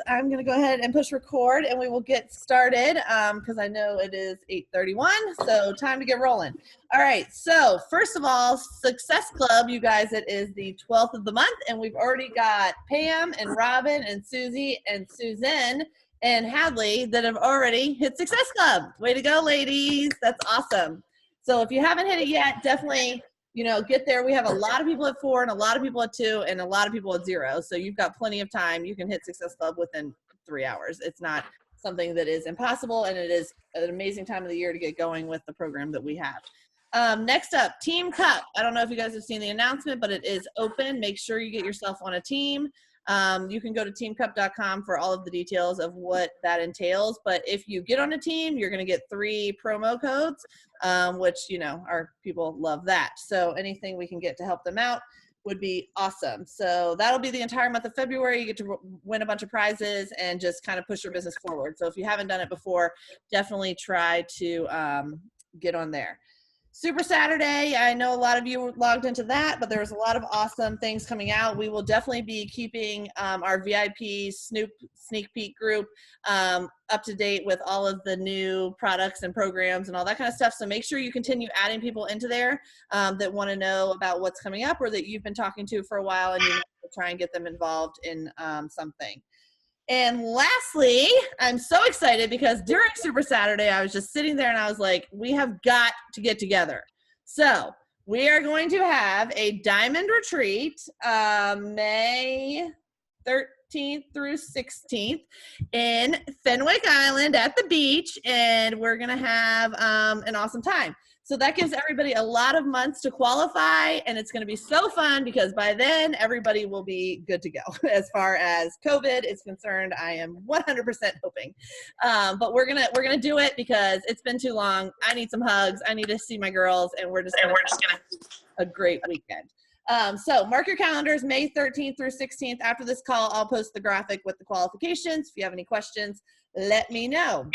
I'm going to go ahead and push record and we will get started because I know it is 8:31, so time to get rolling. All right, so first of all, Success Club, you guys, it is the 12th of the month and we've already got Pam and Robin and Susie and Susan and Hadley that have already hit Success Club. Way to go, ladies. That's awesome. So if you haven't hit it yet, definitely get there. We have a lot of people at 4 and a lot of people at 2 and a lot of people at 0. So you've got plenty of time. You can hit Success Club within 3 hours. It's not something that is impossible, and it is an amazing time of the year to get going with the program that we have. Next up, Team Cup. I don't know if you guys have seen the announcement, but it is open. Make sure you get yourself on a team. You can go to teamcup.com for all of the details of what that entails. But if you get on a team, you're going to get 3 promo codes, which, our people love that. So anything we can get to help them out would be awesome. So that'll be the entire month of February. You get to win a bunch of prizes and just kind of push your business forward. So if you haven't done it before, definitely try to get on there. Super Saturday, I know a lot of you logged into that, but there's a lot of awesome things coming out. We will definitely be keeping our VIP sneak peek group up to date with all of the new products and programs and all that kind of stuff. So make sure you continue adding people into there that want to know about what's coming up or that you've been talking to for a while and you want to try and get them involved in something. And lastly, I'm so excited because during Super Saturday, I was just sitting there and I was like, we have got to get together. So we are going to have a diamond retreat May 13th through 16th in Fenwick Island at the beach. And we're going to have an awesome time. So that gives everybody a lot of months to qualify, and it's going to be so fun because by then everybody will be good to go. As far as COVID is concerned, I am 100% hoping. But we're gonna do it because it's been too long. I need some hugs. I need to see my girls, and we're just gonna have a great weekend. So mark your calendars, May 13th through 16th. After this call, I'll post the graphic with the qualifications. If you have any questions, let me know.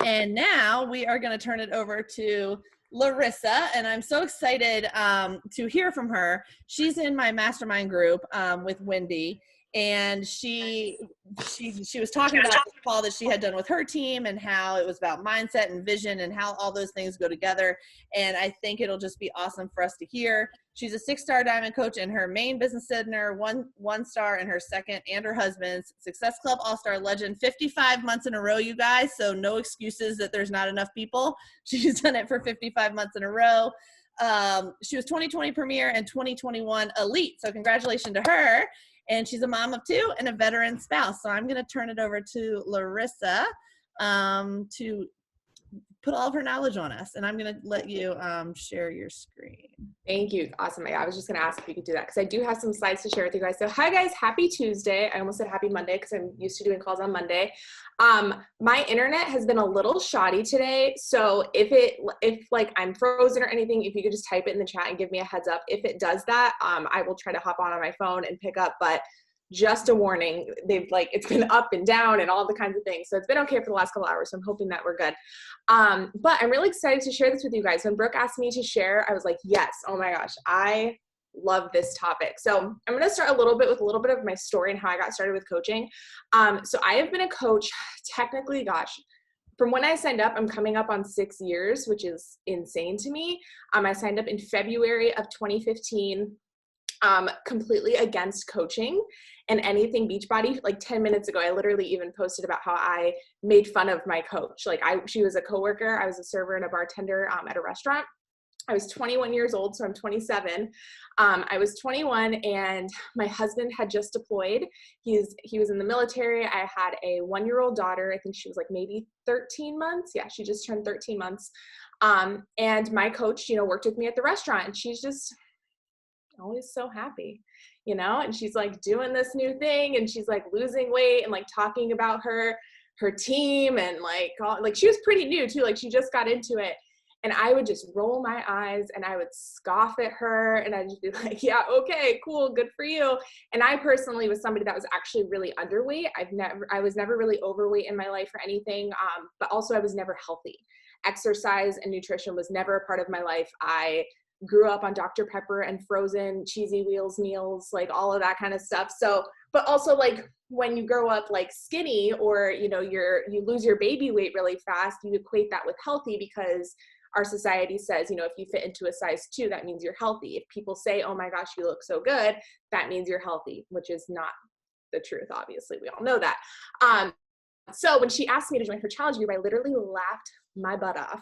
And now we are going to turn it over to Larissa, and I'm so excited to hear from her. She's in my mastermind group with Wendy, and she was talking about the call that she had done with her team and how it was about mindset and vision and how all those things go together. And I think it'll just be awesome for us to hear. She's a 6-star diamond coach in her main business center, one star in her second, and her husband's Success Club All-Star Legend 55 months in a row, you guys. So no excuses that there's not enough people. She's done it for 55 months in a row. She was 2020 Premier and 2021 Elite. So congratulations to her. And she's a mom of 2 and a veteran spouse. So I'm going to turn it over to Larissa to put all of her knowledge on us. And I'm going to let you share your screen. Thank you. Awesome. I was just going to ask if you could do that because I do have some slides to share with you guys. So hi guys, happy Tuesday. I almost said happy Monday because I'm used to doing calls on Monday. My internet has been a little shoddy today. So if like I'm frozen or anything, if you could just type it in the chat and give me a heads up. If it does that, I will try to hop on my phone and pick up, but just a warning, it's been up and down and all the kinds of things. So it's been okay for the last couple hours. So I'm hoping that we're good. But I'm really excited to share this with you guys. When Brooke asked me to share, I was like, yes, oh my gosh, I love this topic. So I'm going to start with a little bit of my story and how I got started with coaching. So I have been a coach technically, from when I signed up, I'm coming up on 6 years, which is insane to me. I signed up in February of 2015. Completely against coaching and anything Beachbody. Like 10 minutes ago, I literally even posted about how I made fun of my coach. She was a coworker. I was a server and a bartender at a restaurant. I was 21 years old, so I'm 27. I was 21 and my husband had just deployed. He was in the military. I had a 1-year-old daughter. I think she was like maybe 13 months. Yeah, she just turned 13 months. And my coach, worked with me at the restaurant, and she's just always so happy, and she's like doing this new thing, and she's like losing weight and like talking about her team, and like she was pretty new too, like she just got into it. And I would just roll my eyes and I would scoff at her, and I'd just be like, yeah, okay, cool, good for you. And I personally was somebody that was actually really underweight. I was never really overweight in my life or anything, but also I was never healthy. Exercise and nutrition was never a part of my life. I grew up on Dr. Pepper and frozen cheesy wheels meals, like all of that kind of stuff. So But also like when you grow up like skinny, or, you know, you lose your baby weight really fast, you equate that with healthy, because our society says, you know, if you fit into a size 2, that means you're healthy. If people say, oh my gosh, you look so good, that means you're healthy, which is not the truth. Obviously, we all know that. So when she asked me to join her challenge group, I literally laughed my butt off.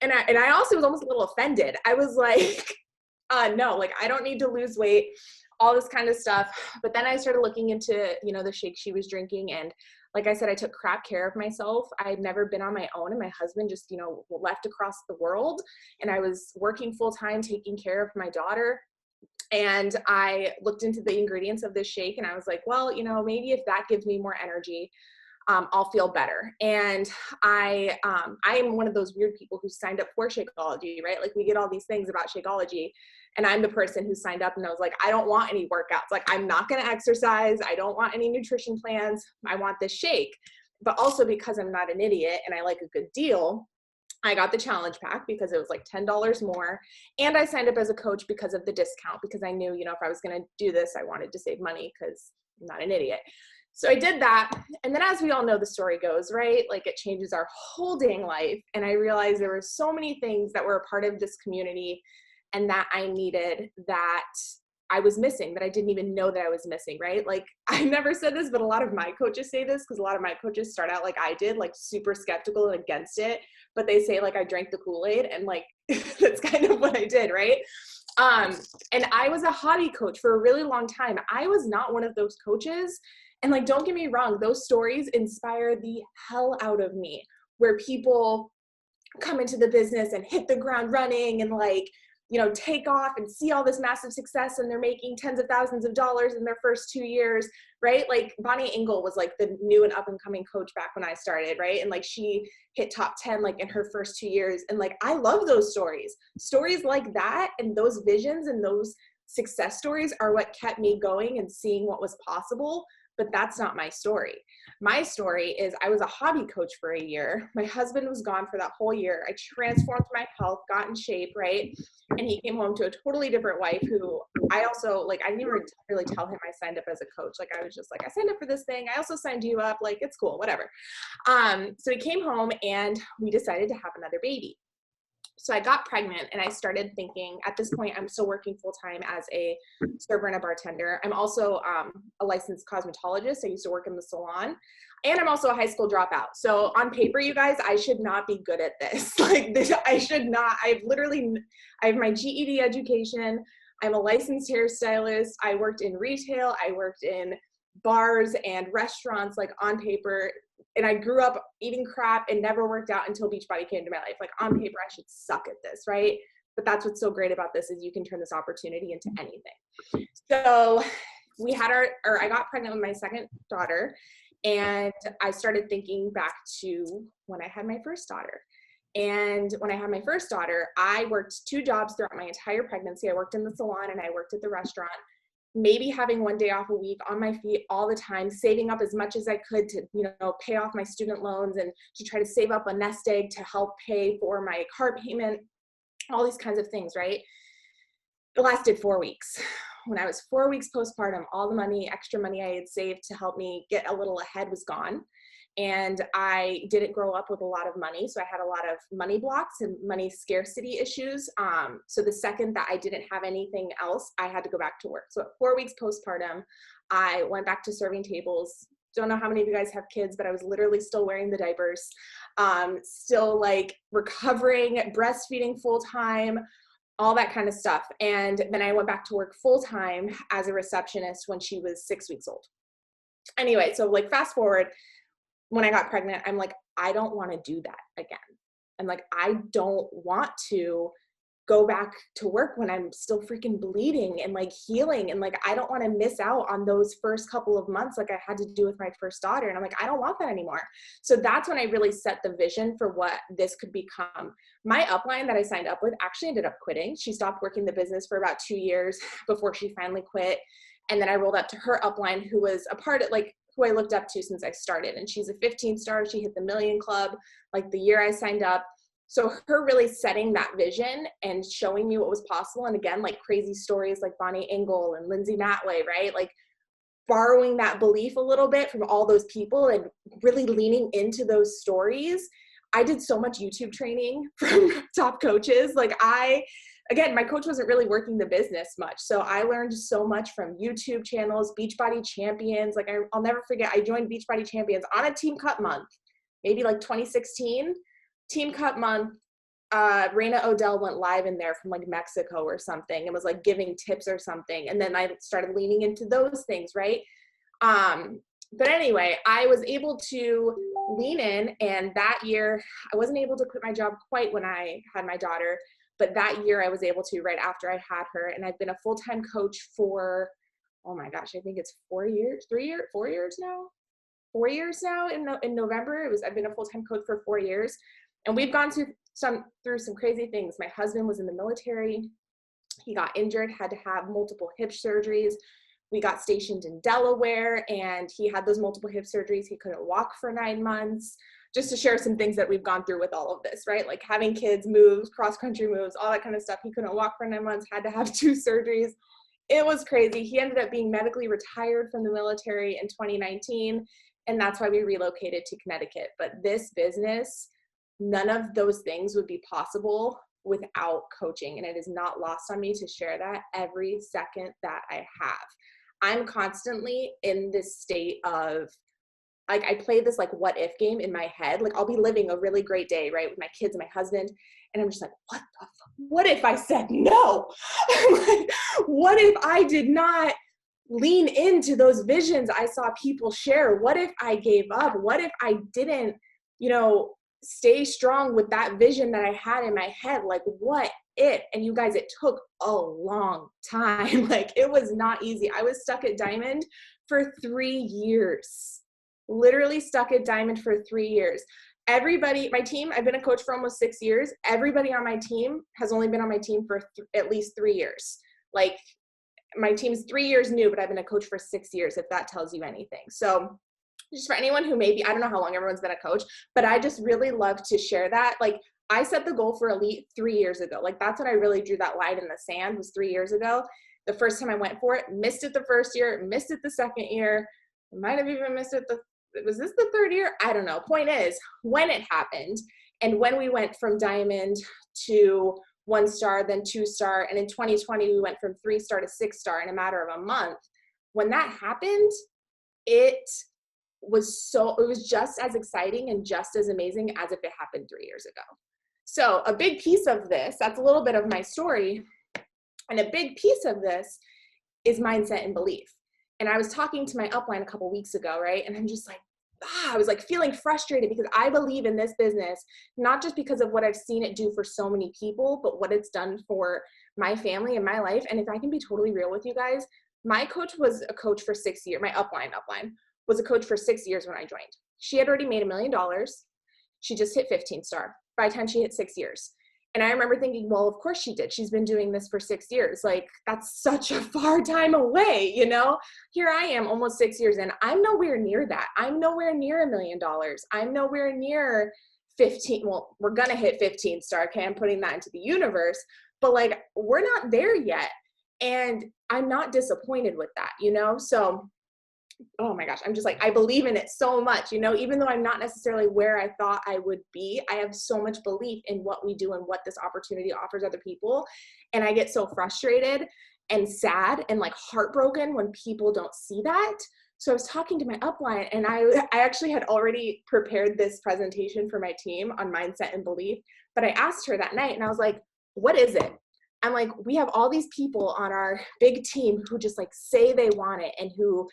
And I also was almost a little offended. I was like, no, like I don't need to lose weight, all this kind of stuff. But then I started looking into, you know, the shake she was drinking. And like I said, I took crap care of myself. I'd never been on my own, and my husband just, you know, left across the world. And I was working full time, taking care of my daughter. And I looked into the ingredients of this shake, and I was like, well, you know, maybe if that gives me more energy, I'll feel better. And I am one of those weird people who signed up for Shakeology, right? Like we get all these things about Shakeology, and I'm the person who signed up and I was like, I don't want any workouts. Like I'm not going to exercise. I don't want any nutrition plans. I want this shake. But also because I'm not an idiot and I like a good deal, I got the challenge pack because it was like $10 more. And I signed up as a coach because of the discount, because I knew, you know, if I was going to do this, I wanted to save money because I'm not an idiot. So I did that. And then as we all know, the story goes, right? Like it changes our whole dang life. And I realized there were so many things that were a part of this community and that I needed, that I was missing, that I didn't even know that I was missing, right? Like I never said this, but a lot of my coaches say this, because a lot of my coaches start out like I did, like super skeptical and against it. But they say like I drank the Kool-Aid, and like that's kind of what I did, right? And I was a hobby coach for a really long time. I was not one of those coaches. And like, don't get me wrong, those stories inspire the hell out of me, where people come into the business and hit the ground running and like, you know, take off and see all this massive success, and they're making tens of thousands of dollars in their first 2 years, right? Like Bonnie Engel was like the new and up and coming coach back when I started, right? And like she hit top 10 like in her first 2 years. And like, I love those stories like that, and those visions and those success stories are what kept me going and seeing what was possible. But that's not my story. My story is I was a hobby coach for a year. My husband was gone for that whole year. I transformed my health, got in shape, right? And he came home to a totally different wife, who I also, like, I didn't even really tell him I signed up as a coach. Like, I was just like, I signed up for this thing. I also signed you up. Like, it's cool, whatever. So he came home and we decided to have another baby. So I got pregnant, and I started thinking, at this point, I'm still working full time as a server and a bartender. I'm also a licensed cosmetologist. I used to work in the salon, and I'm also a high school dropout. So on paper, you guys, I should not be good at this. Like this, I should not. I have my GED education. I'm a licensed hairstylist. I worked in retail. I worked in bars and restaurants, like on paper. And I grew up eating crap and never worked out until Beachbody came to my life. Like on paper, I should suck at this, right? But that's what's so great about this, is you can turn this opportunity into anything. So I got pregnant with my second daughter, and I started thinking back to when I had my first daughter. And when I had my first daughter, I worked 2 jobs throughout my entire pregnancy. I worked in the salon and I worked at the restaurant. Maybe having 1 day off a week, on my feet all the time, saving up as much as I could to, you know, pay off my student loans and to try to save up a nest egg to help pay for my car payment, all these kinds of things, right? It lasted 4 weeks. When I was 4 weeks postpartum, all the money, extra money I had saved to help me get a little ahead was gone. And I didn't grow up with a lot of money. So I had a lot of money blocks and money scarcity issues. So the second that I didn't have anything else, I had to go back to work. So at 4 weeks postpartum, I went back to serving tables. Don't know how many of you guys have kids, but I was literally still wearing the diapers, still like recovering, breastfeeding full time, all that kind of stuff. And then I went back to work full time as a receptionist when she was 6 weeks old. Anyway, so like fast forward, when I got pregnant, I'm like, I don't want to do that again. I'm like, I don't want to go back to work when I'm still freaking bleeding and like healing. And like, I don't want to miss out on those first couple of months like I had to do with my first daughter. And I'm like, I don't want that anymore. So that's when I really set the vision for what this could become. My upline that I signed up with actually ended up quitting. She stopped working the business for about 2 years before she finally quit. And then I rolled up to her upline, who was a part of like, who I looked up to since I started. And she's a 15 star. She hit the million club like the year I signed up. So her really setting that vision and showing me what was possible. And again, like crazy stories like Bonnie Engel and Lindsay Matway, right? Like borrowing that belief a little bit from all those people and really leaning into those stories. I did so much YouTube training from top coaches. Like again, my coach wasn't really working the business much. So I learned so much from YouTube channels, Beachbody Champions. Like I'll never forget, I joined Beachbody Champions on a Team Cup month, maybe like 2016. Team Cup month, Raina Odell went live in there from like Mexico or something and was like giving tips or something. And then I started leaning into those things, right? But anyway, I was able to lean in, and that year I wasn't able to quit my job quite when I had my daughter, but that year I was able to right after I had her. And I've been a full-time coach for, oh my gosh, I think it's 4 years now in November. I've been a full-time coach for 4 years, and we've gone through some crazy things. My husband was in the military. He got injured, had to have multiple hip surgeries. We got stationed in Delaware, and he had those multiple hip surgeries. He couldn't walk for 9 months. Just to share some things that we've gone through with all of this, right? Like having kids, moves, cross-country moves, all that kind of stuff. He couldn't walk for 9 months, had to have 2 surgeries. It was crazy. He ended up being medically retired from the military in 2019, and that's why we relocated to Connecticut. But this business, none of those things would be possible without coaching, and it is not lost on me to share that every second that I have. I'm constantly in this state of, like, I play this like what if game in my head. Like I'll be living a really great day, right, with my kids and my husband, and I'm just like, what the fuck? What if I said no? Like, what if I did not lean into those visions I saw people share? What if I gave up? What if I didn't, stay strong with that vision that I had in my head? Like, what if? And you guys, it took a long time. Like, it was not easy. I was stuck at Diamond for 3 years, literally stuck at Diamond for 3 years. Everybody, my team, I've been a coach for almost 6 years. Everybody on my team has only been on my team for at least 3 years. Like, my team's 3 years new, but I've been a coach for 6 years, if that tells you anything. So just for anyone who maybe, I don't know how long everyone's been a coach, but I just really love to share that. Like, I set the goal for elite 3 years ago. Like, that's when I really drew that line in the sand, was 3 years ago. The first time I went for it, missed it the first year, missed it the second year, might have even missed it was this the third year? I don't know. Point is, when it happened, and when we went from Diamond to 1-star, then 2-star, and in 2020, we went from 3-star to 6-star in a matter of a month. When that happened, it was just as exciting and just as amazing as if it happened 3 years ago. So a big piece of this, that's a little bit of my story, and a big piece of this is mindset and belief. And I was talking to my upline a couple weeks ago, right? And I'm just like, I was like feeling frustrated because I believe in this business, not just because of what I've seen it do for so many people, but what it's done for my family and my life. And if I can be totally real with you guys, my coach was a coach for 6 years. My upline was a coach for 6 years when I joined. She had already made $1 million. She just hit 15-star by the time she hit 6 years. And I remember thinking, well, of course she did. She's been doing this for 6 years. Like, that's such a far time away, Here I am almost 6 years in. I'm nowhere near that. I'm nowhere near $1 million. I'm nowhere near 15. Well, we're going to hit 15-star. Okay, I'm putting that into the universe. But like, we're not there yet. And I'm not disappointed with that, So, oh my gosh, I'm just like, I believe in it so much, even though I'm not necessarily where I thought I would be. I have so much belief in what we do and what this opportunity offers other people. And I get so frustrated and sad and like heartbroken when people don't see that. So I was talking to my upline, and I actually had already prepared this presentation for my team on mindset and belief, but I asked her that night, and I was like, what is it? I'm like, we have all these people on our big team who just like say they want it and who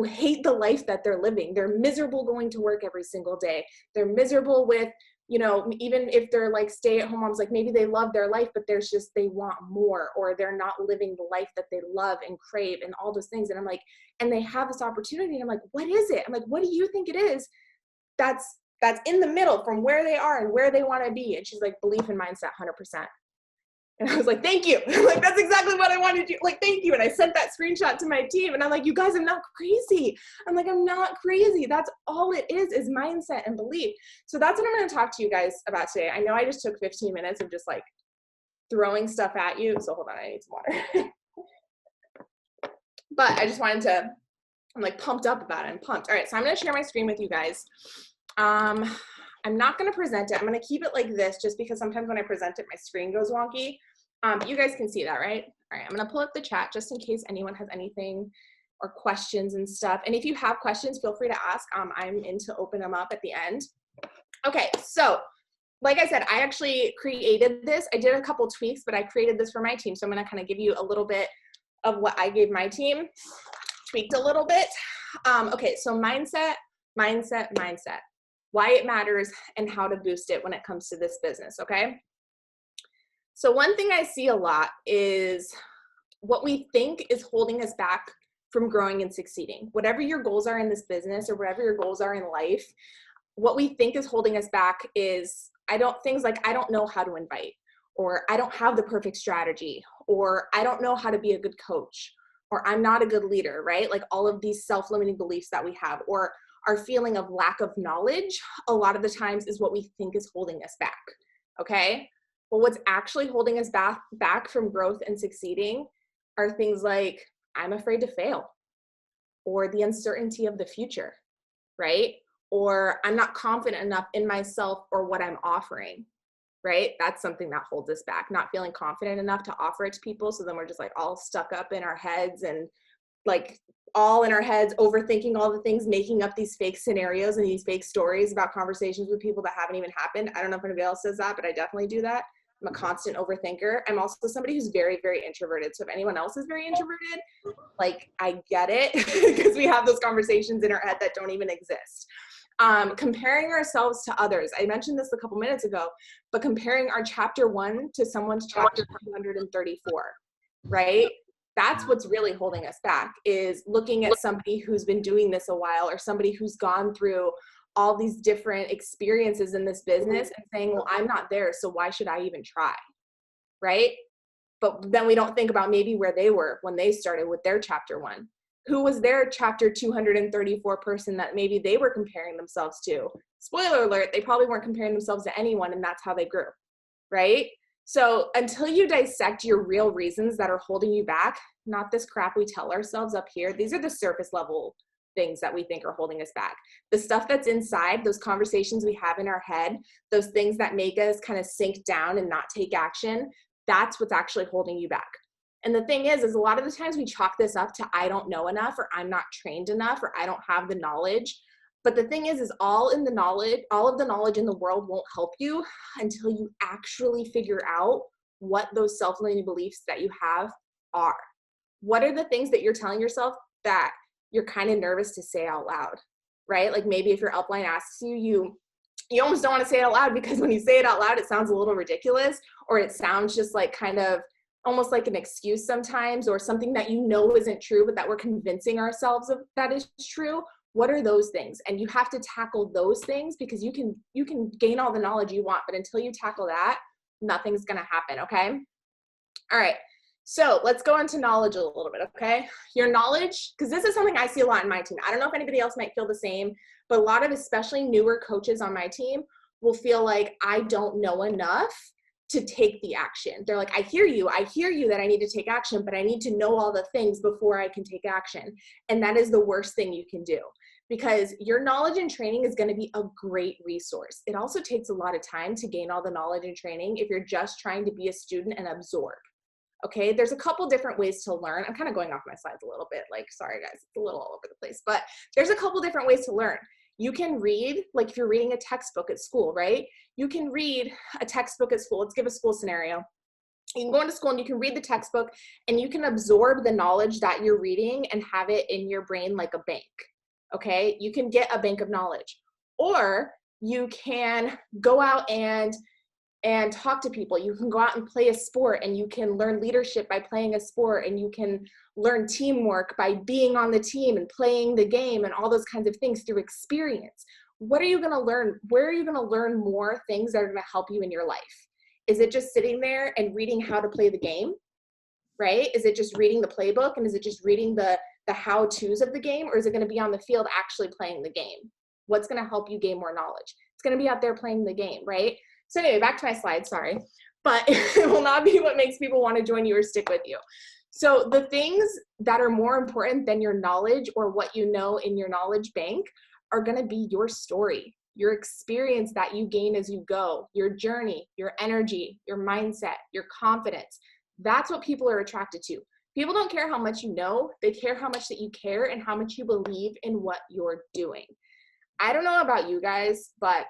hate the life that they're living. They're miserable going to work every single day. They're miserable with, even if they're like stay-at-home moms, like maybe they love their life, but there's just, they want more, or they're not living the life that they love and crave and all those things. And I'm like, and they have this opportunity. And I'm like, what is it? I'm like, what do you think it is that's in the middle from where they are and where they want to be? And she's like, belief and mindset, 100%. And I was like, thank you. Like, that's exactly what I wanted to do. Like, thank you. And I sent that screenshot to my team, and I'm like, you guys, I'm not crazy. I'm like, I'm not crazy. That's all it is mindset and belief. So that's what I'm going to talk to you guys about today. I know I just took 15 minutes of just like throwing stuff at you. So hold on, I need some water. But I just wanted to I'm like pumped up about it. I'm pumped. All right, so I'm gonna share my screen with you guys. I'm not gonna present it. I'm gonna keep it like this just because sometimes when I present it, my screen goes wonky. You guys can see that, right? All right, I'm gonna pull up the chat just in case anyone has anything or questions and stuff. And if you have questions, feel free to ask. I'm in to open them up at the end. Okay, so like I said, I actually created this. I did a couple tweaks, but I created this for my team. So I'm gonna kind of give you a little bit of what I gave my team, tweaked a little bit. Okay, so mindset, why it matters and how to boost it when it comes to this business, okay? So one thing I see a lot is what we think is holding us back from growing and succeeding. Whatever your goals are in this business or whatever your goals are in life, what we think is holding us back is things like I don't know how to invite, or I don't have the perfect strategy, or I don't know how to be a good coach, or I'm not a good leader, right? Like all of these self-limiting beliefs that we have, or our feeling of lack of knowledge, a lot of the times is what we think is holding us back, okay? But what's actually holding us back from growth and succeeding are things like I'm afraid to fail, or the uncertainty of the future, right? Or I'm not confident enough in myself or what I'm offering, right? That's something that holds us back, not feeling confident enough to offer it to people. So then we're just like all stuck up in our heads and like all in our heads, overthinking all the things, making up these fake scenarios and these fake stories about conversations with people that haven't even happened. I don't know if anybody else does that, but I definitely do that. I'm a constant overthinker. I'm also somebody who's very, very introverted. So if anyone else is very introverted, like I get it because we have those conversations in our head that don't even exist. Comparing ourselves to others. I mentioned this a couple minutes ago, but comparing our chapter 1 to someone's chapter 234, right? That's what's really holding us back, is looking at somebody who's been doing this a while, or somebody who's gone through all these different experiences in this business and saying, well, I'm not there, so why should I even try, right? But then we don't think about maybe where they were when they started with their chapter 1. Who was their chapter 234 person that maybe they were comparing themselves to? Spoiler alert, they probably weren't comparing themselves to anyone, and that's how they grew, right? So until you dissect your real reasons that are holding you back, not this crap we tell ourselves up here, these are the surface level things that we think are holding us back. The stuff that's inside, those conversations we have in our head, those things that make us kind of sink down and not take action, that's what's actually holding you back. And the thing is a lot of the times we chalk this up to I don't know enough, or I'm not trained enough, or I don't have the knowledge. But the thing is all of the knowledge in the world won't help you until you actually figure out what those self-limiting beliefs that you have are. What are the things that you're telling yourself that you're kind of nervous to say out loud, right? Like maybe if your upline asks you almost don't want to say it out loud, because when you say it out loud, it sounds a little ridiculous, or it sounds just like kind of almost like an excuse sometimes, or something that you know isn't true, but that we're convincing ourselves of that is true. What are those things? And you have to tackle those things, because you can gain all the knowledge you want, but until you tackle that, nothing's going to happen. Okay. All right. So let's go into knowledge a little bit. Okay. Your knowledge, because this is something I see a lot in my team. I don't know if anybody else might feel the same, but a lot of especially newer coaches on my team will feel like I don't know enough to take the action. They're like, I hear you that I need to take action, but I need to know all the things before I can take action. And that is the worst thing you can do, because your knowledge and training is going to be a great resource. It also takes a lot of time to gain all the knowledge and training if you're just trying to be a student and absorb. Okay, there's a couple different ways to learn. I'm kind of going off my slides a little bit, like, sorry guys, it's a little all over the place, but there's a couple different ways to learn. You can read, like if you're reading a textbook at school, right? You can read a textbook at school. Let's give a school scenario. You can go into school and you can read the textbook and you can absorb the knowledge that you're reading and have it in your brain like a bank, okay? You can get a bank of knowledge. Or you can go out and talk to people. You can go out and play a sport, and you can learn leadership by playing a sport, and you can learn teamwork by being on the team and playing the game and all those kinds of things through experience. What are you going to learn? Where are you going to learn more things that are going to help you in your life? Is it just sitting there and reading how to play the game, right? Is it just reading the playbook, and is it just reading the how-tos of the game, or is it going to be on the field actually playing the game? What's going to help you gain more knowledge? It's going to be out there playing the game, right? So anyway, back to my slide, sorry. But it will not be what makes people want to join you or stick with you. So the things that are more important than your knowledge or what you know in your knowledge bank are going to be your story, your experience that you gain as you go, your journey, your energy, your mindset, your confidence. That's what people are attracted to. People don't care how much you know. They care how much that you care and how much you believe in what you're doing. I don't know about you guys, but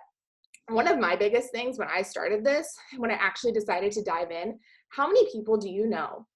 one of my biggest things when I started this, when I actually decided to dive in, how many people do you know?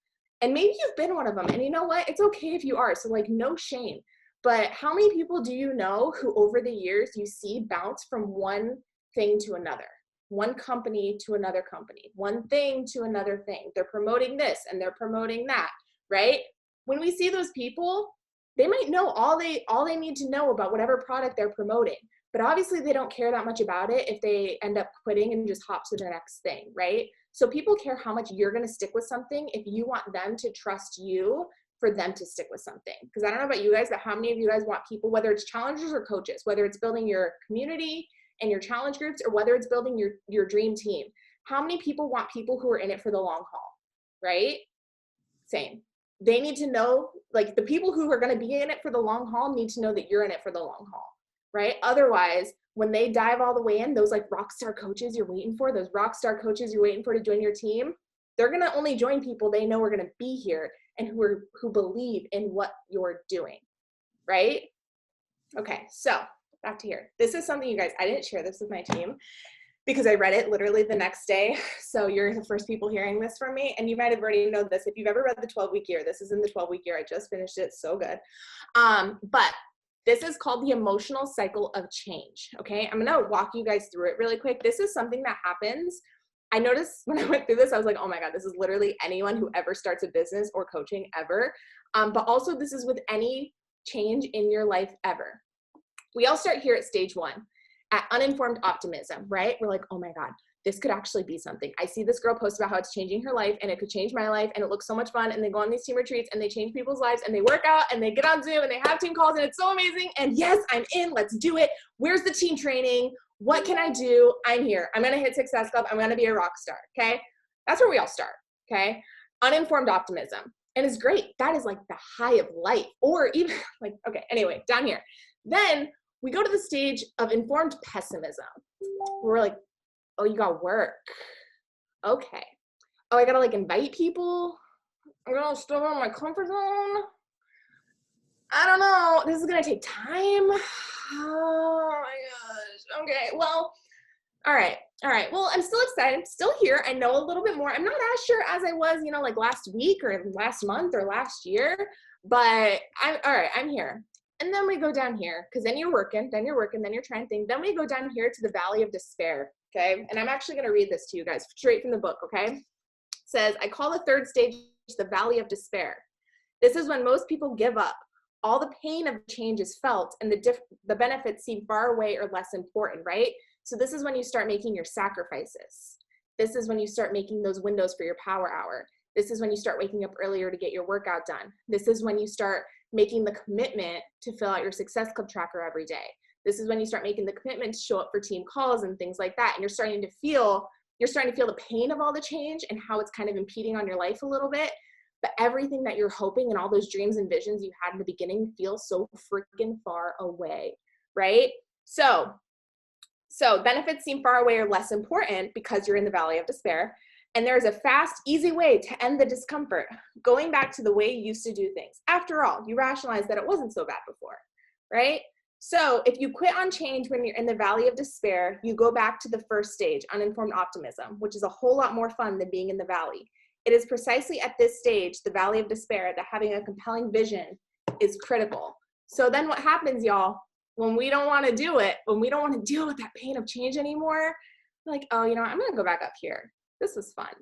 And maybe you've been one of them, and you know what? It's okay if you are, so like no shame. But how many people do you know who over the years you see bounce from one thing to another, one company to another company, one thing to another thing? They're promoting this and they're promoting that, right? When we see those people, they might know all they need to know about whatever product they're promoting. But obviously they don't care that much about it if they end up quitting and just hop to the next thing, right? So people care how much you're going to stick with something if you want them to trust you for them to stick with something. Because I don't know about you guys, but how many of you guys want people, whether it's challengers or coaches, whether it's building your community and your challenge groups, or whether it's building your dream team, how many people want people who are in it for the long haul, right? Same. They need to know, like the people who are going to be in it for the long haul need to know that you're in it for the long haul, right? Otherwise, when they dive all the way in, those like rock star coaches you're waiting for, those rock star coaches you're waiting for to join your team, they're going to only join people they know are going to be here and who believe in what you're doing, right? Okay, so back to here. This is something, you guys, I didn't share this with my team because I read it literally the next day. So you're the first people hearing this from me, and you might have already known this. If you've ever read the 12-week year, this is in the 12-week year. I just finished it, so good. But this is called the emotional cycle of change, okay? I'm gonna walk you guys through it really quick. This is something that happens. I noticed when I went through this, I was like, oh my God, this is literally anyone who ever starts a business or coaching ever. But also this is with any change in your life ever. We all start here at stage 1, at uninformed optimism, right? We're like, oh my God, this could actually be something. I see this girl post about how it's changing her life and it could change my life and it looks so much fun, and they go on these team retreats and they change people's lives and they work out and they get on Zoom and they have team calls and it's so amazing. And yes, I'm in, let's do it. Where's the team training? What can I do? I'm here. I'm going to hit Success Club. I'm going to be a rock star. Okay. That's where we all start. Okay. Uninformed optimism. And it's great. That is like the high of life, or even like, okay, anyway, down here. Then we go to the stage of informed pessimism. We're like, oh, you got work. Okay. Oh, I got to like invite people. I'm going to step out of my comfort zone. I don't know. This is going to take time. Oh my gosh. Okay. Well, all right. All right. Well, I'm still excited. I'm still here. I know a little bit more. I'm not as sure as I was, like last week or last month or last year, but all right. I'm here. And then we go down here, because then you're working, then you're trying things. Then we go down here to the valley of despair. Okay. And I'm actually going to read this to you guys straight from the book. Okay. It says, I call the third stage the valley of despair. This is when most people give up. All the pain of change is felt and the benefits seem far away or less important, right? So this is when you start making your sacrifices. This is when you start making those windows for your power hour. This is when you start waking up earlier to get your workout done. This is when you start making the commitment to fill out your Success Club tracker every day. This is when you start making the commitment to show up for team calls and things like that. And you're starting to feel the pain of all the change and how it's kind of impeding on your life a little bit. But everything that you're hoping and all those dreams and visions you had in the beginning feel so freaking far away, right? So benefits seem far away or less important because you're in the valley of despair. And there's a fast, easy way to end the discomfort, going back to the way you used to do things. After all, you rationalize that it wasn't so bad before, right? So if you quit on change when you're in the valley of despair, you go back to the first stage, uninformed optimism, which is a whole lot more fun than being in the valley. It is precisely at this stage, the valley of despair, that having a compelling vision is critical. So then what happens, y'all, when we don't want to do it, when we don't want to deal with that pain of change anymore, we're like, oh, I'm going to go back up here. This was fun.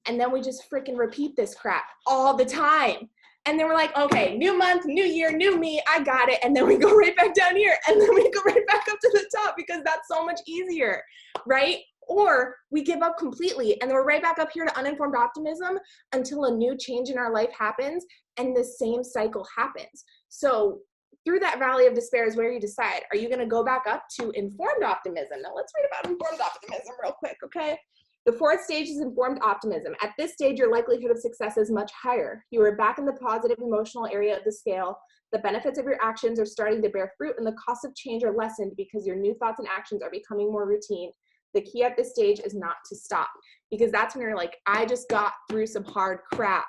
And then we just freaking repeat this crap all the time. And then we're like, okay, new month, new year, new me, I got it. And then we go right back down here. And then we go right back up to the top because that's so much easier, right? Or we give up completely and then we're right back up here to uninformed optimism until a new change in our life happens and the same cycle happens. So through that valley of despair is where you decide, are you going to go back up to informed optimism? Now let's read about informed optimism real quick, okay? The fourth stage is informed optimism. At this stage, your likelihood of success is much higher. You are back in the positive emotional area of the scale. The benefits of your actions are starting to bear fruit, and the costs of change are lessened because your new thoughts and actions are becoming more routine. The key at this stage is not to stop, because that's when you're like, I just got through some hard crap.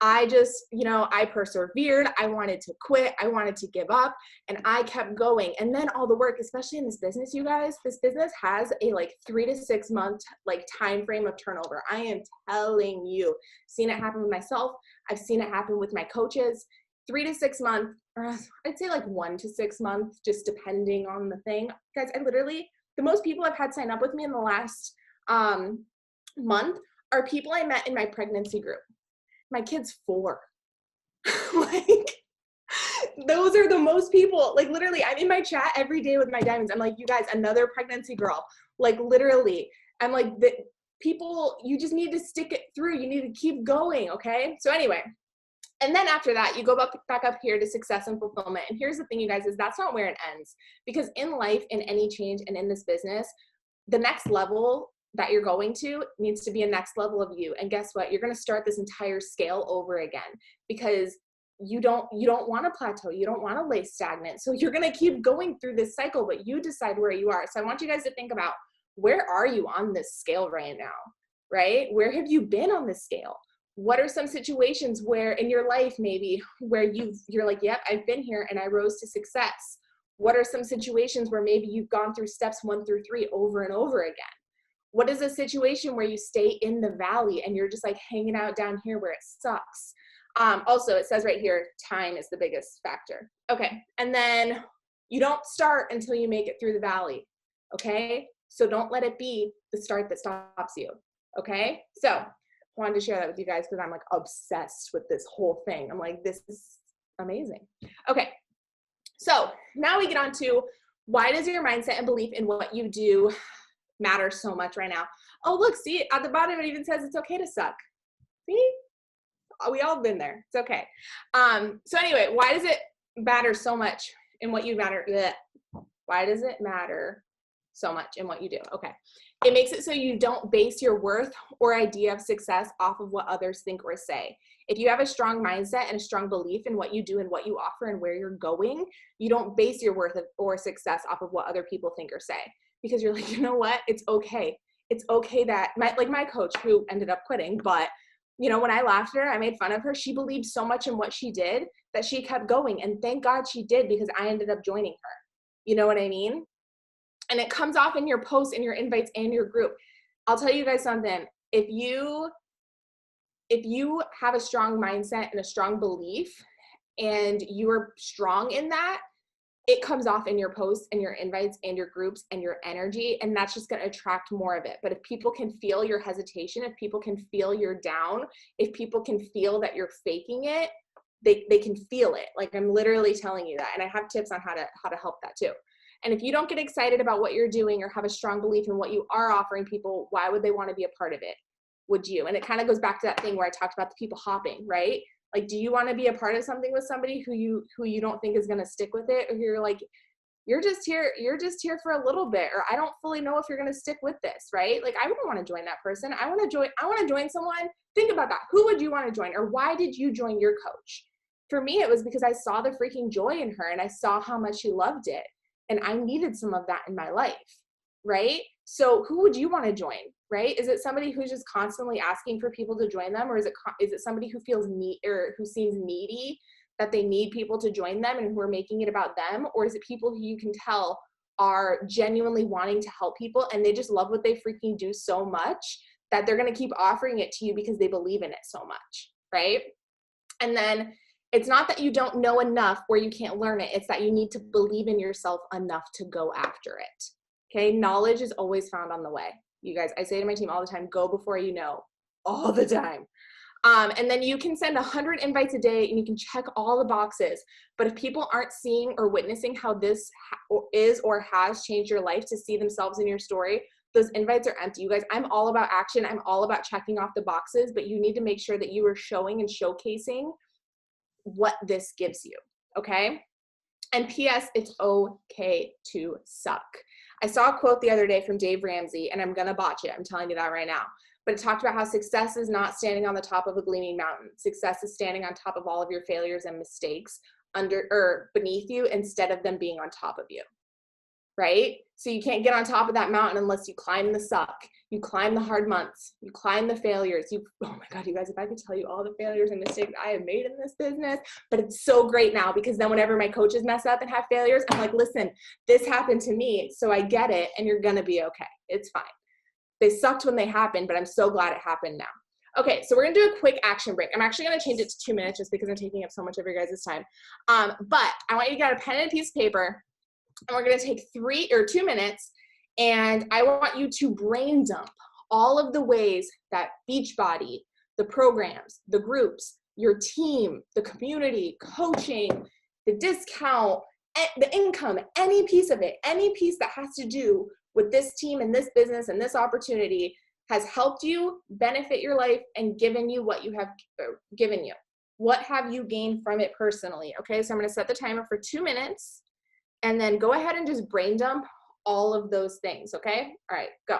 I just, I persevered. I wanted to quit. I wanted to give up, and I kept going. And then all the work, especially in this business, you guys, this business has a 3 to 6 month time frame of turnover. I am telling you, seen it happen with myself. I've seen it happen with my coaches. 3 to 6 months, or I'd say 1 to 6 months, just depending on the thing. Guys, the most people I've had sign up with me in the last month are people I met in my pregnancy group. My kid's 4. Those are the most people. Literally, I'm in my chat every day with my diamonds. I'm like, you guys, another pregnancy girl. Literally, I'm like, the people, you just need to stick it through. You need to keep going, okay? So anyway, and then after that, you go back up here to success and fulfillment. And here's the thing, you guys, is that's not where it ends. Because in life, in any change, and in this business, the next level that you're going to needs to be a next level of you. And guess what? You're going to start this entire scale over again, because you don't want to plateau. You don't want to lay stagnant. So you're going to keep going through this cycle, but you decide where you are. So I want you guys to think about, where are you on this scale right now, right? Where have you been on this scale? What are some situations where in your life, maybe where you're like, yep, I've been here and I rose to success. What are some situations where maybe you've gone through steps 1 through 3 over and over again? What is a situation where you stay in the valley and you're just hanging out down here where it sucks? Also, it says right here, time is the biggest factor. Okay, and then you don't start until you make it through the valley, okay? So don't let it be the start that stops you, okay? So I wanted to share that with you guys because I'm obsessed with this whole thing. I'm like, this is amazing. Okay, so now we get on to, why does your mindset and belief in what you do matter so much right now? Oh, look, see, at the bottom it even says it's okay to suck. See? We all been there. It's okay. So anyway, why does it matter so much in what you matter? Blech. Why does it matter so much in what you do? Okay. It makes it so you don't base your worth or idea of success off of what others think or say. If you have a strong mindset and a strong belief in what you do and what you offer and where you're going, you don't base your worth or success off of what other people think or say. Because you're like, you know what? It's okay. It's okay that my coach, who ended up quitting, but when I laughed at her, I made fun of her. She believed so much in what she did that she kept going. And thank God she did, because I ended up joining her. You know what I mean? And it comes off in your posts and your invites and your group. I'll tell you guys something. If you have a strong mindset and a strong belief and you are strong in that, it comes off in your posts and your invites and your groups and your energy, and that's just going to attract more of it. But if people can feel your hesitation, if people can feel you're down, if people can feel that you're faking it, they can feel it. I'm literally telling you that. And I have tips on how to help that too. And if you don't get excited about what you're doing or have a strong belief in what you are offering people, why would they want to be a part of it? Would you? And it kind of goes back to that thing where I talked about the people hopping, right? Do you want to be a part of something with somebody who you don't think is going to stick with it? Or you're like, you're just here for a little bit, or I don't fully know if you're going to stick with this, right? I wouldn't want to join that person. I want to join someone. Think about that. Who would you want to join? Or why did you join your coach? For me, it was because I saw the freaking joy in her and I saw how much she loved it. And I needed some of that in my life, right? So who would you want to join, right? Is it somebody who's just constantly asking for people to join them? Or is it somebody who feels or who seems needy, that they need people to join them and who are making it about them? Or is it people who you can tell are genuinely wanting to help people and they just love what they freaking do so much that they're going to keep offering it to you because they believe in it so much, right? And then it's not that you don't know enough where you can't learn it. It's that you need to believe in yourself enough to go after it. Okay, knowledge is always found on the way. You guys, I say to my team all the time, go before you know, all the time. And then you can send 100 invites a day and you can check all the boxes. But if people aren't seeing or witnessing how this is or has changed your life to see themselves in your story, those invites are empty. You guys, I'm all about action. I'm all about checking off the boxes, but you need to make sure that you are showing and showcasing what this gives you, okay? And P.S., it's okay to suck. I saw a quote the other day from Dave Ramsey, and I'm going to botch it. I'm telling you that right now. But it talked about how success is not standing on the top of a gleaming mountain. Success is standing on top of all of your failures and mistakes under or beneath you instead of them being on top of you. Right? So you can't get on top of that mountain unless you climb the suck, you climb the hard months, you climb the failures. Oh my God, you guys, if I could tell you all the failures and mistakes I have made in this business, but it's so great now because then whenever my coaches mess up and have failures, I'm like, listen, this happened to me, so I get it, and you're gonna be okay. It's fine. They sucked when they happened, but I'm so glad it happened now. Okay, so we're gonna do a quick action break. I'm actually gonna change it to 2 minutes just because I'm taking up so much of your guys' time. But I want you to get a pen and a piece of paper, and we're going to take 2 minutes, and I want you to brain dump all of the ways that Beachbody, the programs, the groups, your team, the community, coaching, the discount, the income, any piece of it, any piece that has to do with this team and this business and this opportunity has helped you benefit your life and given you what you have given you. What have you gained from it personally? Okay, so I'm going to set the timer for 2 minutes. And then go ahead and just brain dump all of those things, okay? All right, go.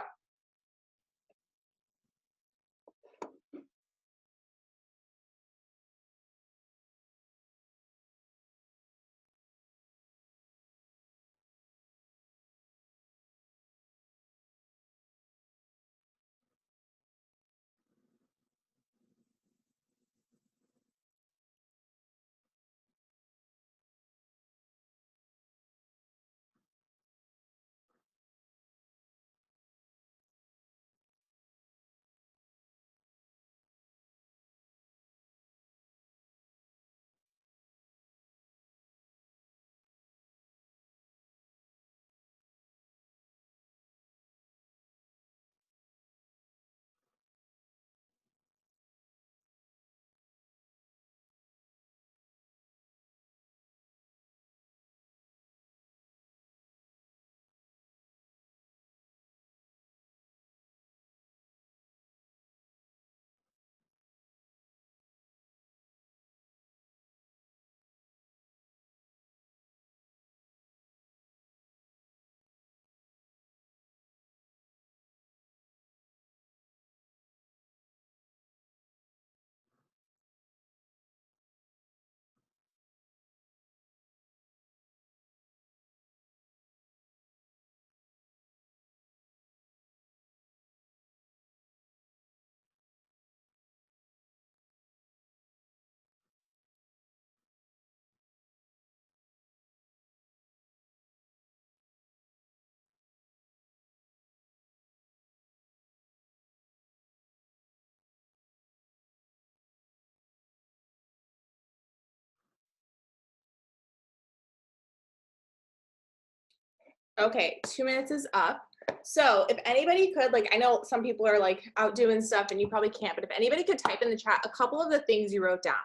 Okay, 2 minutes is up. So if anybody could, like, I know some people are like out doing stuff and you probably can't, but if anybody could type in the chat a couple of the things you wrote down,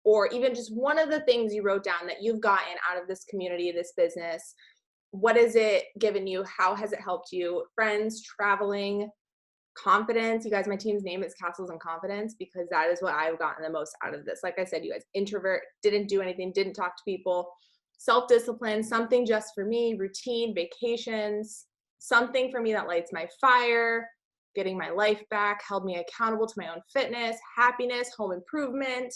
or even just one of the things you wrote down that you've gotten out of this community, this business. What has it given you? How has it helped you? Friends, traveling, confidence. You guys, my team's name is Castles and Confidence because that is what I've gotten the most out of this. Like I said, you guys, introvert, didn't do anything, didn't talk to people. Self-discipline, something just for me, routine, vacations, something for me that lights my fire, getting my life back, held me accountable to my own fitness, happiness, home improvement,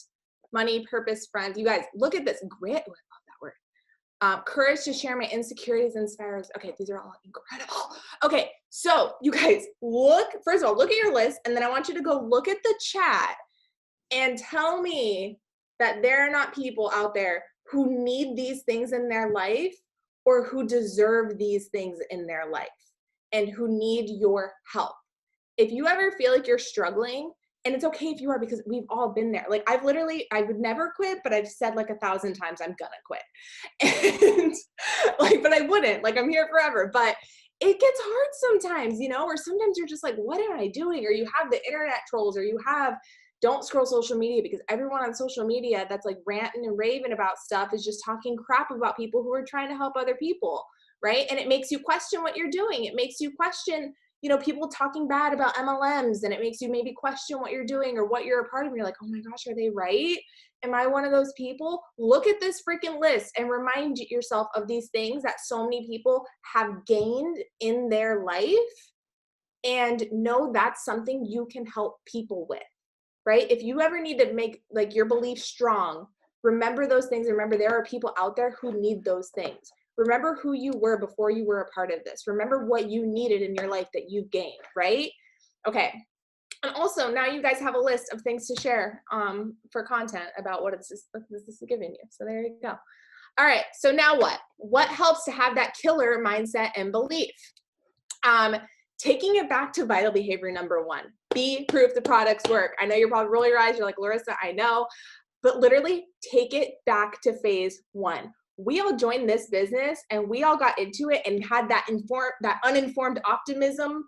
money, purpose, friends. You guys, look at this. Grit. Oh, I love that word. Courage to share my insecurities and inspires. Okay, these are all incredible. Okay, so you guys, first of all, look at your list, and then I want you to go look at the chat and tell me that there are not people out there who need these things in their life or who deserve these things in their life and who need your help. If you ever feel like you're struggling, and it's okay if you are because we've all been there. Like I would never quit, but I've said like 1,000 times I'm gonna quit. And like, but I wouldn't, like I'm here forever. But it gets hard sometimes, you know, or sometimes you're just like, what am I doing? Or you have the internet trolls, or you have, don't scroll social media because everyone on social media that's like ranting and raving about stuff is just talking crap about people who are trying to help other people, right? And it makes you question what you're doing. It makes you question, people talking bad about MLMs, and it makes you maybe question what you're doing or what you're a part of. And you're like, oh my gosh, are they right? Am I one of those people? Look at this freaking list and remind yourself of these things that so many people have gained in their life, and know that's something you can help people with, right? If you ever need to make like your belief strong, remember those things. Remember, there are people out there who need those things. Remember who you were before you were a part of this. Remember what you needed in your life that you've gained, right? Okay. And also, now you guys have a list of things to share for content about what this is giving you. So there you go. All right. So now what? What helps to have that killer mindset and belief? Taking it back to vital behavior number 1. Be proof the products work. I know you're probably rolling your eyes. You're like, Larissa, I know. But literally take it back to phase 1. We all joined this business and we all got into it and had that uninformed optimism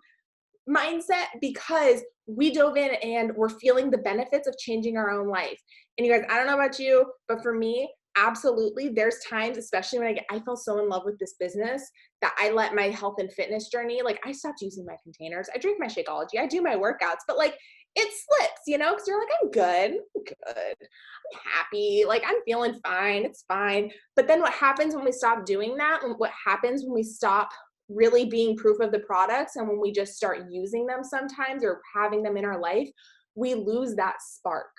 mindset because we dove in and we're feeling the benefits of changing our own life. And you guys, I don't know about you, but for me, absolutely, there's times, especially when I fell so in love with this business, that I let my health and fitness journey, like I stopped using my containers. I drink my Shakeology. I do my workouts, but like it slips, because you're like, I'm good. I'm happy. Like I'm feeling fine. It's fine. But then what happens when we stop doing that? What happens when we stop really being proof of the products, and when we just start using them sometimes or having them in our life, we lose that spark.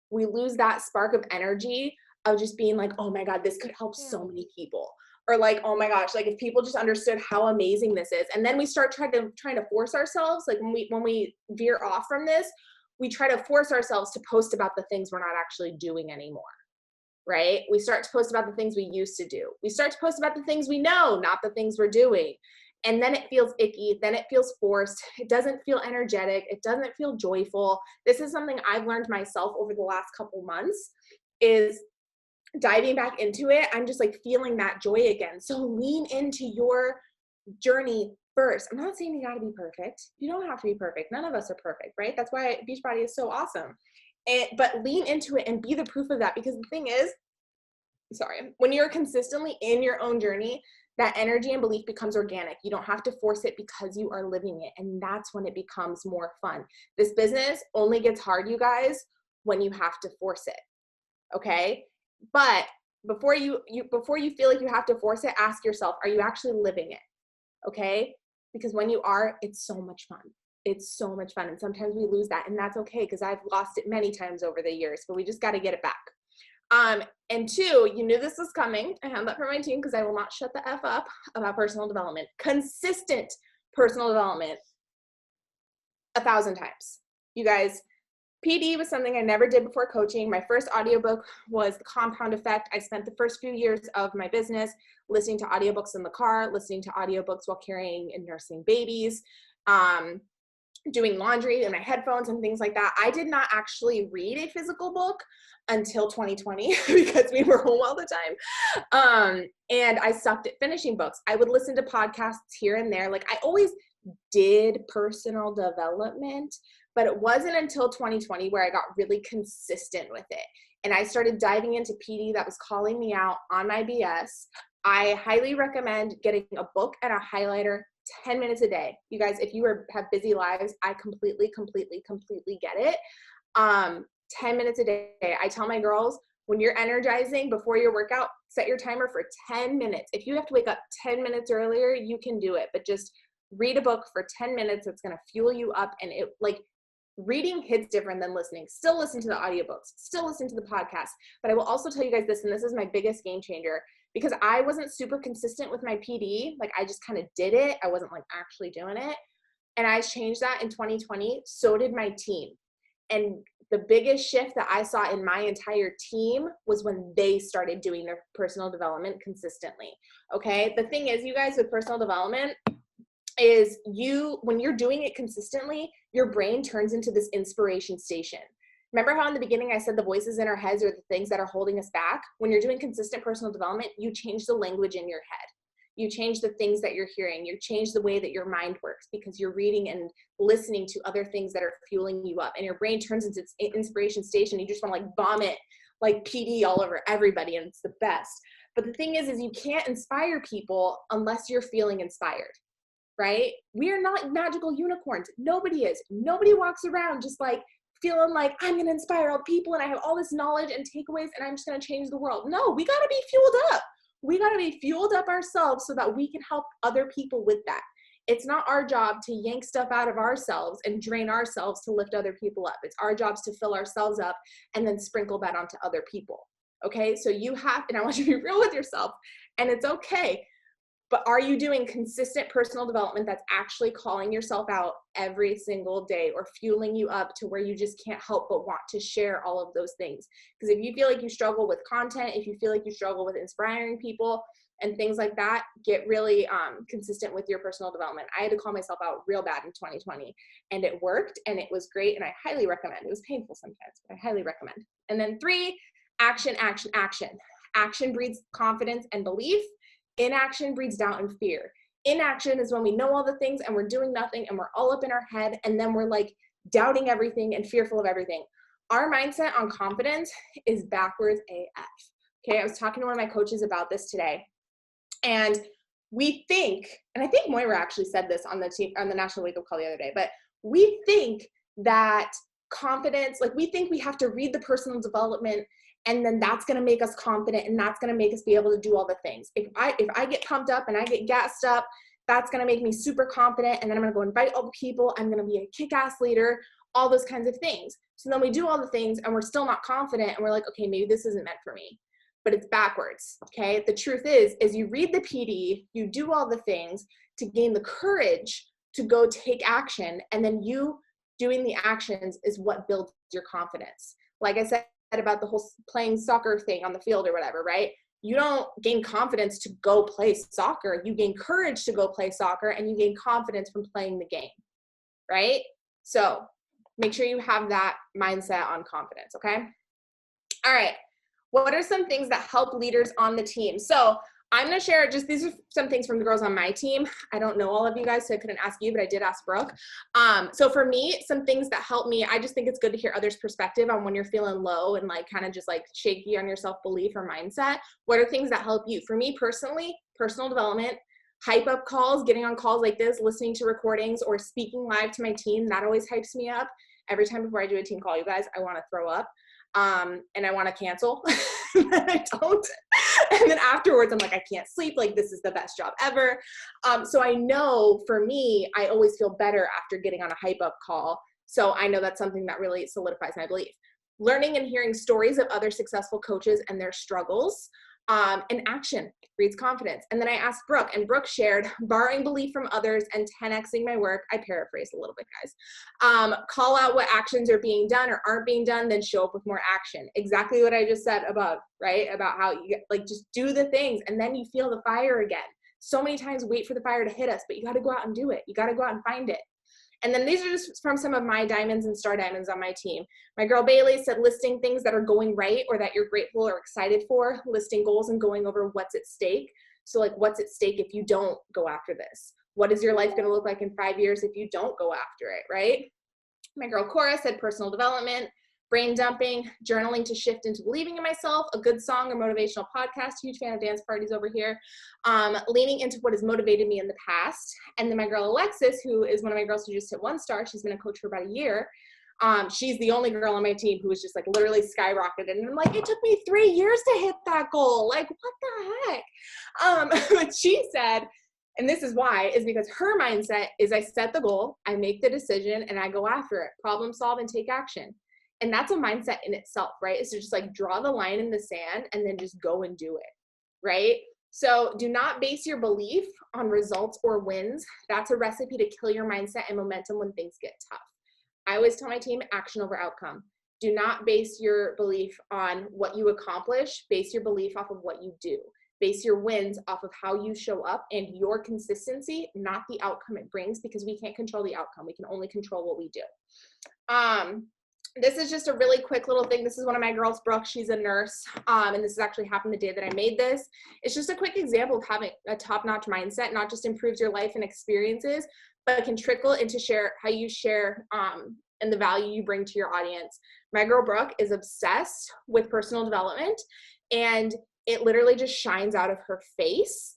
We lose that spark of energy of just being like, oh my God, this could help so many people. Or like, oh my gosh, like if people just understood how amazing this is. And then we start trying to force ourselves, like when we veer off from this, we try to force ourselves to post about the things we're not actually doing anymore. Right? We start to post about the things we used to do. We start to post about the things we know, not the things we're doing. And then it feels icky. Then it feels forced. It doesn't feel energetic. It doesn't feel joyful. This is something I've learned myself over the last couple months, is diving back into it. I'm just like feeling that joy again. So lean into your journey first. I'm not saying you got to be perfect. You don't have to be perfect. None of us are perfect, right? That's why Beachbody is so awesome. But lean into it and be the proof of that, because the thing is, when you're consistently in your own journey, that energy and belief becomes organic. You don't have to force it because you are living it. And that's when it becomes more fun. This business only gets hard, you guys, when you have to force it. Okay? But before you feel like you have to force it, ask yourself, are you actually living it? Okay? Because when you are, it's so much fun. It's so much fun. And sometimes we lose that, and that's okay, because I've lost it many times over the years, but we just got to get it back. And 2, you knew this was coming. I have that for my team because I will not shut the F up about personal development. Consistent personal development 1,000 times. You guys, PD was something I never did before coaching. My first audiobook was The Compound Effect. I spent the first few years of my business listening to audiobooks in the car, listening to audiobooks while carrying and nursing babies, doing laundry in my headphones and things like that. I did not actually read a physical book until 2020 because we were home all the time. And I sucked at finishing books. I would listen to podcasts here and there. Like I always did personal development, but it wasn't until 2020 where I got really consistent with it. And I started diving into PD that was calling me out on my BS. I highly recommend getting a book and a highlighter 10 minutes a day. You guys, if you have busy lives, I completely get it. 10 minutes a day. I tell my girls, when you're energizing before your workout, set your timer for 10 minutes. If you have to wake up 10 minutes earlier, you can do it, but just read a book for 10 minutes. It's going to fuel you up. And it, like, reading hits different than listening. Still listen to the audiobooks, still listen to the podcast. But I will also tell you guys this, and this is my biggest game changer, because I wasn't super consistent with my PD. Like I just kind of did it. I wasn't like actually doing it. And I changed that in 2020. So did my team. And the biggest shift that I saw in my entire team was when they started doing their personal development consistently. Okay. The thing is, you guys, with personal development is when you're doing it consistently, your brain turns into this inspiration station. Remember how in the beginning I said the voices in our heads are the things that are holding us back? When you're doing consistent personal development, you change the language in your head. You change the things that you're hearing. You change the way that your mind works because you're reading and listening to other things that are fueling you up. And your brain turns into its inspiration station. You just want to like vomit like PD all over everybody, and it's the best. But the thing is you can't inspire people unless you're feeling inspired. right? We are not magical unicorns. Nobody is. Nobody walks around just like feeling like I'm going to inspire all the people and I have all this knowledge and takeaways and I'm just going to change the world. No, we got to be fueled up. We got to be fueled up ourselves so that we can help other people with that. It's not our job to yank stuff out of ourselves and drain ourselves to lift other people up. It's our jobs to fill ourselves up and then sprinkle that onto other people. Okay, so you have, and I want you to be real with yourself, and it's okay, but are you doing consistent personal development that's actually calling yourself out every single day or fueling you up to where you just can't help but want to share all of those things? Because if you feel like you struggle with content, if you feel like you struggle with inspiring people and things like that, get really consistent with your personal development. I had to call myself out real bad in 2020 and it worked and it was great and I highly recommend. It was painful sometimes, but I highly recommend. And then 3, action, action, action. Action breeds confidence and belief. Inaction breeds doubt and fear. Inaction is when we know all the things and we're doing nothing and we're all up in our head and then we're like doubting everything and fearful of everything. Our mindset on confidence is backwards AF. Okay, I was talking to one of my coaches about this today. And we think, and I think Moira actually said this on the team, on the National Wake Up Call the other day, but we think that confidence, like we think we have to read the personal development and then that's going to make us confident and that's going to make us be able to do all the things. If I get pumped up and I get gassed up, that's going to make me super confident. And then I'm going to go invite all the people. I'm going to be a kick-ass leader, all those kinds of things. So then we do all the things and we're still not confident. And we're like, okay, maybe this isn't meant for me, but it's backwards. Okay. The truth is you read the PD, you do all the things to gain the courage to go take action. And then you doing the actions is what builds your confidence. Like I said, about the whole playing soccer thing on the field or whatever, right? You don't gain confidence to go play soccer. You gain courage to go play soccer and you gain confidence from playing the game, right? So make sure you have that mindset on confidence, okay? All right. What are some things that help leaders on the team? So I'm going to share just, these are some things from the girls on my team. I don't know all of you guys, so I couldn't ask you, but I did ask Brooke. So for me, some things that help me, I just think it's good to hear others' perspective on when you're feeling low and like kind of just like shaky on your self-belief or mindset. What are things that help you? For me personally, personal development, hype up calls, getting on calls like this, listening to recordings or speaking live to my team, that always hypes me up. Every time before I do a team call, you guys, I want to throw up. And I want to cancel, and I don't. And then afterwards, I'm like, I can't sleep. Like, this is the best job ever. So I know for me, I always feel better after getting on a hype up call. So I know that's something that really solidifies my belief. Learning and hearing stories of other successful coaches and their struggles, and action breeds confidence. And then I asked Brooke, and Brooke shared borrowing belief from others and 10xing my work. I paraphrased a little bit, guys. Call out what actions are being done or aren't being done, then show up with more action. Exactly what I just said above, right? About how you like just do the things and then you feel the fire again. So many times wait for the fire to hit us, but you got to go out and do it. You got to go out and find it. And then these are just from some of my diamonds and star diamonds on my team. My girl Bailey said listing things that are going right or that you're grateful or excited for, listing goals and going over what's at stake. So like what's at stake if you don't go after this? What is your life going to look like in 5 years if you don't go after it, right? My girl Cora said personal development, brain dumping, journaling to shift into believing in myself, a good song or motivational podcast, huge fan of dance parties over here, leaning into what has motivated me in the past. And then my girl Alexis, who is one of my girls who just hit 1 star, she's been a coach for about a year. She's the only girl on my team who was just like literally skyrocketed. And I'm like, it took me 3 years to hit that goal. Like, what the heck? But she said, and this is why, is because her mindset is I set the goal, I make the decision, and I go after it, problem solve and take action. And that's a mindset in itself, right? Is to just like draw the line in the sand and then just go and do it, right? So do not base your belief on results or wins. That's a recipe to kill your mindset and momentum when things get tough. I always tell my team, action over outcome. Do not base your belief on what you accomplish. Base your belief off of what you do. Base your wins off of how you show up and your consistency, not the outcome it brings, because we can't control the outcome. We can only control what we do. This is just a really quick little thing. This is one of my girls, Brooke. She's a nurse, and this has actually happened the day that I made this. It's just a quick example of having a top-notch mindset, not just improves your life and experiences, but it can trickle into how you share and the value you bring to your audience. My girl, Brooke, is obsessed with personal development, and it literally just shines out of her face.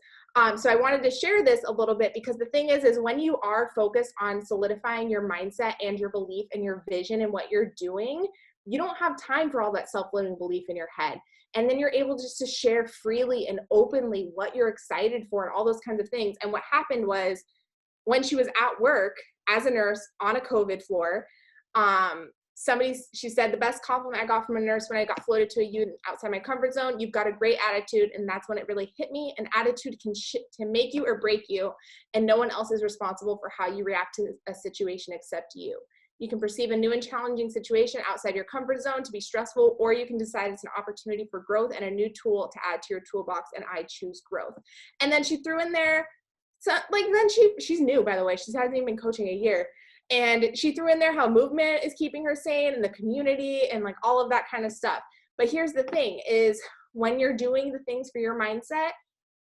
So I wanted to share this a little bit because the thing is when you are focused on solidifying your mindset and your belief and your vision and what you're doing, you don't have time for all that self-limiting belief in your head. And then you're able just to share freely and openly what you're excited for and all those kinds of things. And what happened was when she was at work as a nurse on a COVID floor, she said, the best compliment I got from a nurse when I got floated to a unit outside my comfort zone, you've got a great attitude. And that's when it really hit me. An attitude can make you or break you. And no one else is responsible for how you react to a situation except you. You can perceive a new and challenging situation outside your comfort zone to be stressful, or you can decide it's an opportunity for growth and a new tool to add to your toolbox. And I choose growth. And then she threw in there, she's new, by the way. She hasn't even been coaching a year. And she threw in there how movement is keeping her sane and the community and like all of that kind of stuff. But here's the thing is when you're doing the things for your mindset,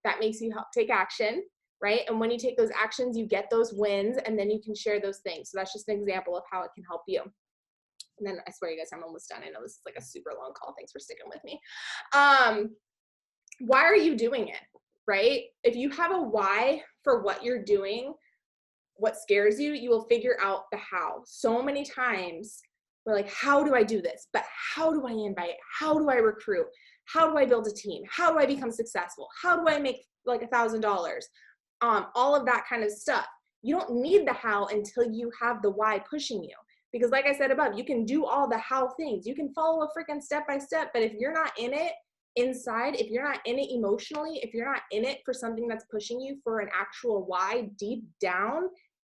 that makes you help take action, right? And when you take those actions, you get those wins and then you can share those things. So that's just an example of how it can help you. And then I swear you guys, I'm almost done. I know this is like a super long call. Thanks for sticking with me. Why are you doing it, right? If you have a why for what you're doing, what scares you, you will figure out the how. So many times we're like, how do I do this? But how do I invite? How do I recruit? How do I build a team? How do I become successful? How do I make like $1,000? All of that kind of stuff. You don't need the how until you have the why pushing you. Because like I said above, you can do all the how things. You can follow a freaking step by step, but if you're not in it inside, if you're not in it emotionally, if you're not in it for something that's pushing you for an actual why deep down,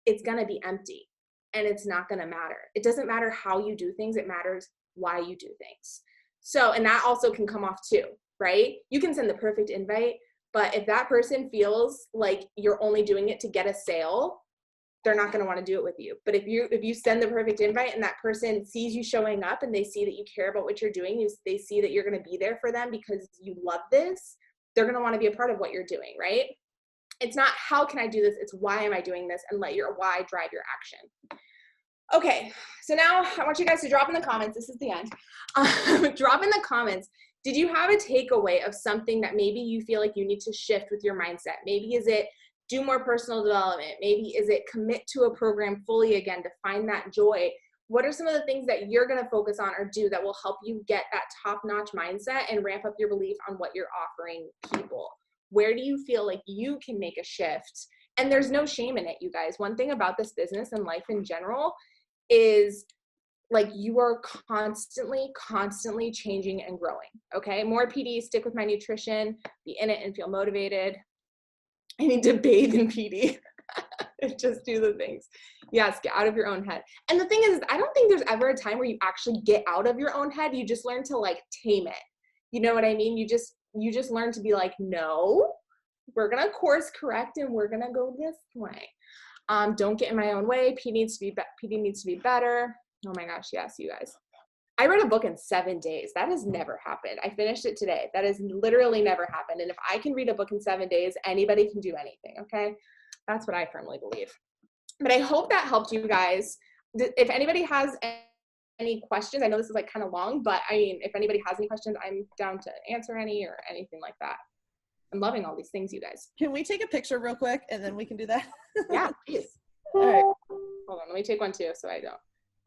it's going to be empty and it's not going to matter. It doesn't matter how you do things. It matters why you do things. So, and that also can come off too, right? You can send the perfect invite, but if that person feels like you're only doing it to get a sale, they're not going to want to do it with you. But if you send the perfect invite and that person sees you showing up and they see that you care about what you're doing, they see that you're going to be there for them because you love this, they're going to want to be a part of what you're doing, right? It's not how can I do this, it's why am I doing this, and let your why drive your action. Okay, so now I want you guys to drop in the comments, this is the end, drop in the comments, did you have a takeaway of something that maybe you feel like you need to shift with your mindset? Maybe is it do more personal development? Maybe is it commit to a program fully again to find that joy? What are some of the things that you're gonna focus on or do that will help you get that top-notch mindset and ramp up your belief on what you're offering people? Where do you feel like you can make a shift? And there's no shame in it, you guys. One thing about this business and life in general is like you are constantly changing and growing, okay? More PD, stick with my nutrition, be in it and feel motivated. I need to bathe in PD. Just do the things. Yes, get out of your own head. And the thing is, I don't think there's ever a time where you actually get out of your own head. You just learn to like tame it. You know what I mean? You just learn to be like, no, we're going to course correct and we're going to go this way. Don't get in my own way. PD needs to be better. Oh my gosh. Yes, you guys. I read a book in 7 days. That has never happened. I finished it today. That has literally never happened. And if I can read a book in 7 days, anybody can do anything. Okay. That's what I firmly believe. But I hope that helped you guys. If anybody has any questions, I know this is like kind of long, but I mean, if anybody has any questions, I'm down to answer any or anything like that. I'm loving all these things, you guys. Can we take a picture real quick and then we can do that? Yeah, please. All right. Hold on, let me take one too so I don't.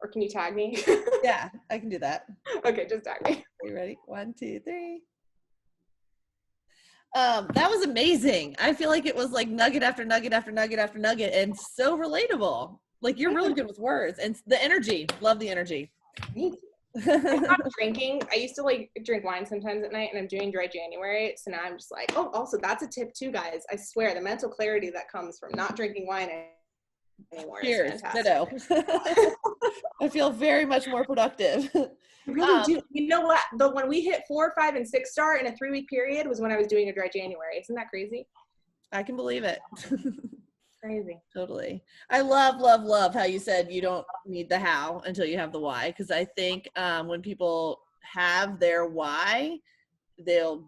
Or can you tag me? Yeah, I can do that. Okay, just tag me. Are you ready? 1, 2, 3. That was amazing. I feel like it was like nugget after nugget after nugget after nugget and so relatable. Like you're really good with words and the energy. Love the energy. I stopped drinking. I used to like drink wine sometimes at night and I'm doing dry January. So now I'm just like, oh, also that's a tip too, guys. I swear the mental clarity that comes from not drinking wine anymore is fantastic. Ditto. I feel very much more productive. I really do. You know what? When we hit 4, 5, and 6 star in a 3-week period was when I was doing a dry January. Isn't that crazy? I can believe it. Crazy. Totally. I love how you said you don't need the how until you have the why. Because I think when people have their why, they'll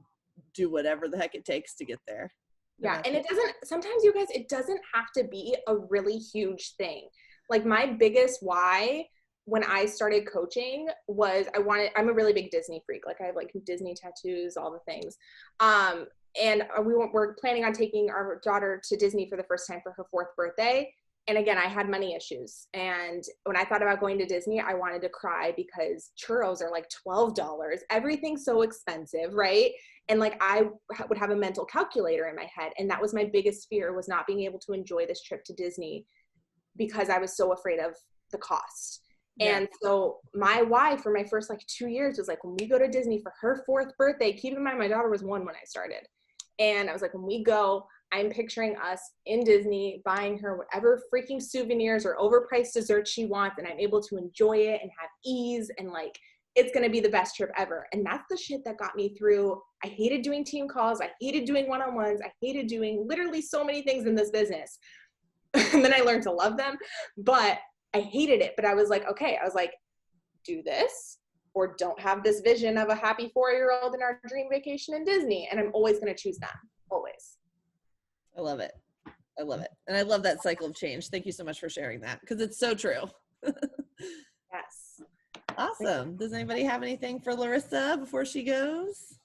do whatever the heck it takes to get there. Yeah. And sometimes you guys, it doesn't have to be a really huge thing. Like my biggest why when I started coaching was I'm a really big Disney freak. Like I have like Disney tattoos, all the things. and we're planning on taking our daughter to Disney for the first time for her 4th birthday. And again, I had money issues. And when I thought about going to Disney, I wanted to cry because churros are like $12. Everything's so expensive, right? And like I would have a mental calculator in my head. And that was my biggest fear, was not being able to enjoy this trip to Disney because I was so afraid of the cost. Yeah. And so my why for my first like 2 years was like, when we go to Disney for her 4th birthday, keep in mind my daughter was 1 when I started. And I was like, when we go, I'm picturing us in Disney buying her whatever freaking souvenirs or overpriced desserts she wants, and I'm able to enjoy it and have ease, and like it's going to be the best trip ever. And that's the shit that got me through. I hated doing team calls. I hated doing one-on-ones. I hated doing literally so many things in this business. And then I learned to love them, but I hated it. But I was like, okay, I was like, do this or don't have this vision of a happy 4-year-old in our dream vacation in Disney. And I'm always going to choose them, always. I love it. I love it. And I love that cycle of change. Thank you so much for sharing that, because it's so true. Yes. Awesome. Does anybody have anything for Larissa before she goes?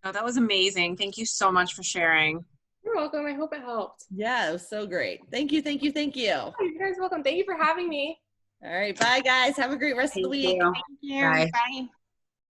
Oh, that was amazing. Thank you so much for sharing. You're welcome. I hope it helped. Yeah, it was so great. Thank you. Thank you. Thank you. Oh, you guys are welcome. Thank you for having me. All right. Bye, guys. Have a great rest of the week. Thank you. Bye. Bye.